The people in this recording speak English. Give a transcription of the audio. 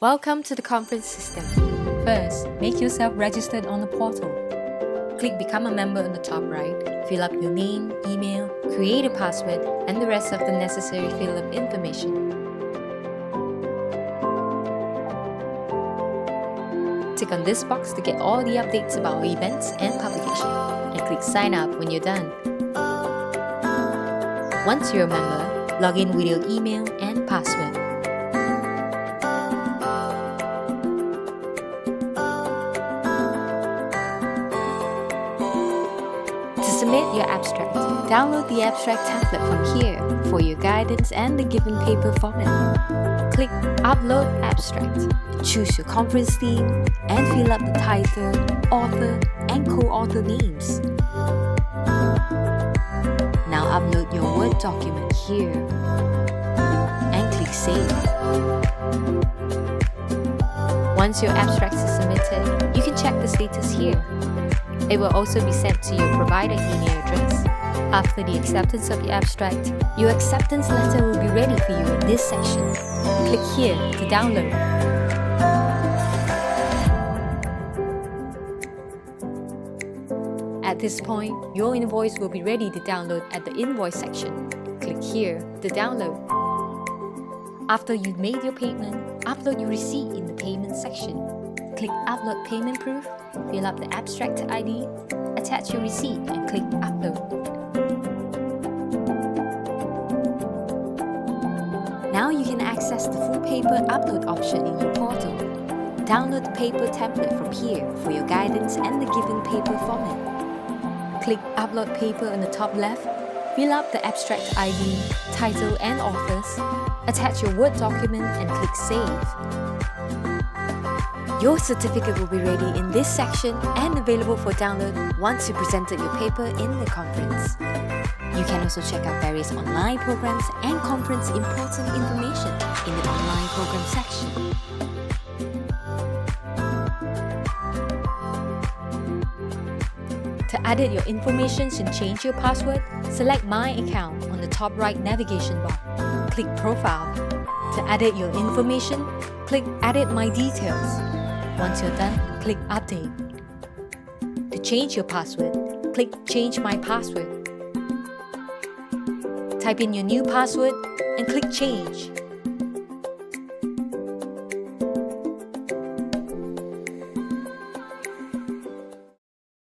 Welcome to the conference system. First, make yourself registered on the portal. Click Become a member on the top right, fill up your name, email, create a password, and the rest of the necessary fill-up information. Tick on this box to get all the updates about our events and publication, and click Sign Up when you're done. Once you're a member, log in with your email and password. To submit your abstract, download the abstract template from here for your guidance and the given paper format. Click Upload Abstract, choose your conference theme, and fill up the title, author, and co-author names. Now upload your Word document here and click Save. Once your abstract is submitted, you can check the status here. It will also be sent to your provided email address. After the acceptance of your abstract, your acceptance letter will be ready for you in this section. Click here to download. At this point, your invoice will be ready to download at the invoice section. Click here to download. After you've made your payment, upload your receipt in the payment section. Click Upload Payment Proof, fill up the abstract ID, attach your receipt, and click Upload. Now you can access the full paper upload option in your portal. Download the paper template from here for your guidance and the given paper format. Click Upload Paper on the top left, fill up the abstract ID, title, and authors, attach your Word document, and click Save. Your certificate will be ready in this section and available for download once you presented your paper in the conference. You can also check out various online programs and conference important information in the online program section. To edit your information and change your password, select My Account on the top right navigation bar. Click Profile. To edit your information, click Edit My Details. Once you're done, click Update. To change your password, click Change My Password. Type in your new password and click Change.